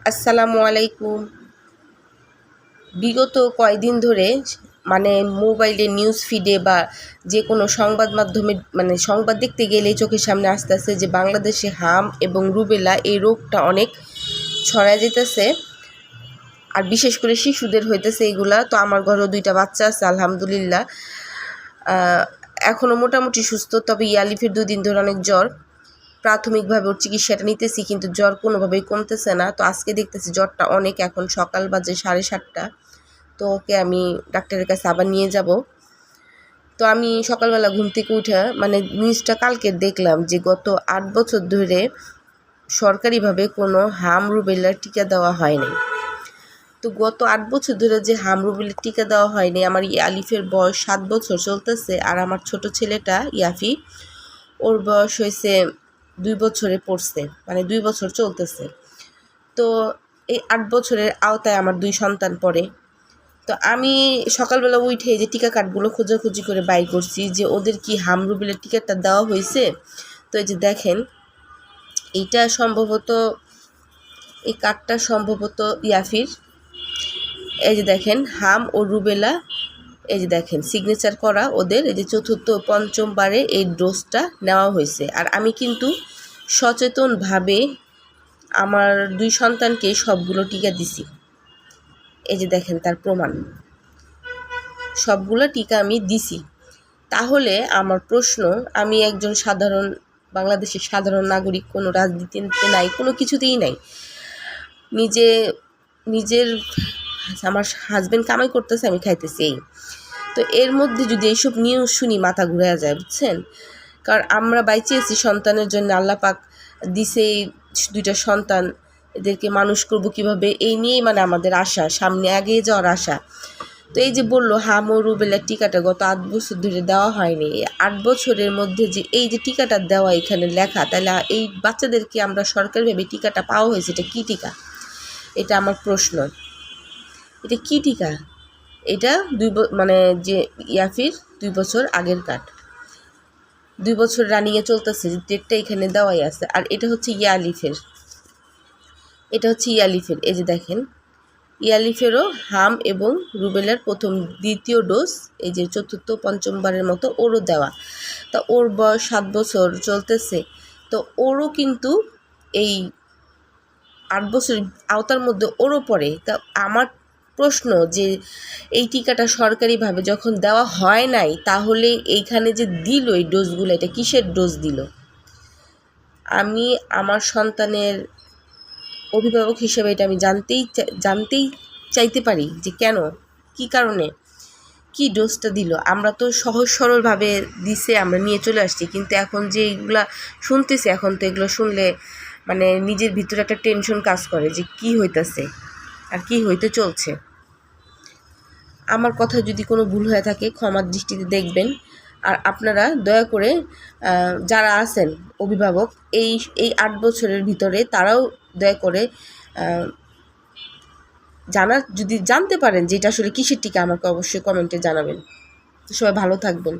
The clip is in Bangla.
আসসালামু আলাইকুম। বিগত কয়েকদিন ধরে মানে মোবাইলে নিউজ ফিডে বা যে কোনো সংবাদ মাধ্যমে সংবাদ দেখতে গেলেই চোখের সামনে আসতেছে যে বাংলাদেশে হাম এবং রুবেলা এই রোগটা অনেক ছড়ায় যেতেছে, আর বিশেষ করে শিশুদের হইতেছে এইগুলা। তো আমার ঘরেও 2টা বাচ্চা আছে আলহামদুলিল্লাহ, এখনও মোটামুটি সুস্থ। তবে ইয়ালিফের 2 দিন ধরে অনেক জ্বর। প্রাথমিকভাবে ওর চিকিৎসাটা নিতেছি, কিন্তু জ্বর কোনোভাবেই কমতেছে না। তো আজকে দেখতেছি জ্বরটা অনেক, এখন সকাল বাজে 7:30। তো ওকে আমি ডাক্তারের কাছে আবার নিয়ে যাব। তো আমি সকালবেলা ঘুম থেকে উঠে নিউজটা কালকে দেখলাম যে গত 8 বছর ধরে সরকারিভাবে কোনো হাম রুবেলার টিকা দেওয়া হয়নি। তো গত 8 বছর ধরে যে হাম রুবেলার টিকা দেওয়া হয়নি, আমার আলিফের বয়স 7 বছর চলতেছে, আর আমার ছোট ছেলেটা ইয়াফি, ওর বয়স হয়েছে 2 বছরে পড়ছে, 2 বছর চলতেছে। তো এই 8 বছরের আওতায় আমার 2 সন্তান পড়ে। তো আমি সকালবেলা উঠে যে টিকা কার্ডগুলো খোঁজাখুঁজি করে বাই করছি যে ওদের কি হাম রুবেলার টিকাটা দেওয়া হয়েছে। তো এই যে দেখেন, এইটা সম্ভবত, এই কার্ডটা সম্ভবত ইয়াফির। এই যে দেখেন হাম ও রুবেলা, এই যে দেখেন সিগনেচার করা ওদের। এই যে 4র্থ ও 5ম এই ডোজটা নেওয়া হয়েছে। আর আমি কিন্তু সচেতনভাবে আমার 2 সন্তানকে সবগুলো টিকা দিছি। এই যে দেখেন তার প্রমাণ, সবগুলো টিকা আমি দিছি। তাহলে আমার প্রশ্ন, আমি একজন সাধারণ বাংলাদেশের সাধারণ নাগরিক, কোনো রাজনীতিতে নাই, কোনো কিছুতেই নাই, নিজের আমার হাজব্যান্ড কামাই করতেছে, আমি খাইতেছি এই। তো এর মধ্যে যদি এইসব নিউজ শুনি মাথা ঘুরে যায়, বুঝছেন। কারণ আমরা বাইচেছি সন্তানের জন্য, আল্লাহ পাক দিছে 2টা সন্তান, এদেরকে মানুষ করব কিভাবে, এই নিয়েই আমাদের আশা, সামনে এগিয়ে যাওয়ার আশা। তো এই যে বললো হাম ও রুবেলার টিকাটা গত 8 বছর ধরে দেওয়া হয়নি, এই 8 বছরের মধ্যে যে এই যে টিকাটা দেওয়া এখানে লেখা, তাহলে এই বাচ্চাদেরকে আমরা সরকারিভাবে টিকাটা পাওয়া হয়েছে, এটা কী টিকা? এটা আমার প্রশ্ন। এটা কী টিকা? এটা যে ইয়াফির 2 বছর আগের কার্ড, 2 বছর রানিংয়ে চলতেছে, ডেটটা এখানে দেওয়াই আছে। আর এটা হচ্ছে ইয়ালিফের, এই যে দেখেন ইয়ালিফেরও হাম এবং রুবেলার প্রথম দ্বিতীয় ডোজ, এই যে 4র্থ 5মবারের মতো ওরও দেওয়া। তা ওর বয়স 7 বছর চলতেছে। তো ওরও কিন্তু এই 8 বছরের আওতার মধ্যে ওরও পড়ে। তা আমার প্রশ্ন যে এই টিকাটা সরকারিভাবে যখন দেওয়া হয় নাই, তাহলে এইখানে যে দিল এই ডোজগুলো, এটা কিসের ডোজ দিল? আমি আমার সন্তানের অভিভাবক হিসেবে এটা আমি জানতেই চাইতে পারি যে কেন, কি কারণে, কি ডোজটা দিল। আমরা তো সহজ সরলভাবে দিছে, আমরা নিয়ে চলে আসছি, কিন্তু এখন যে এইগুলা শুনতেছি, এখন তো এগুলো শুনলে নিজের ভিতরে একটা টেনশন কাজ করে যে কি হইতেছে আর কি হইতে চলছে। আমার কথা যদি কোনো ভুল হয়ে থাকে ক্ষমার দৃষ্টিতে দেখবেন। আর আপনারা দয়া করে যারা আছেন অভিভাবক, এই 8 বছরের ভিতরে তারাও দয়া করে যদি জানতে পারেন যে এটা আসলে কিসের টিকা, আমাকে অবশ্যই কমেন্টে জানাবেন। তো সবাই ভালো থাকবেন।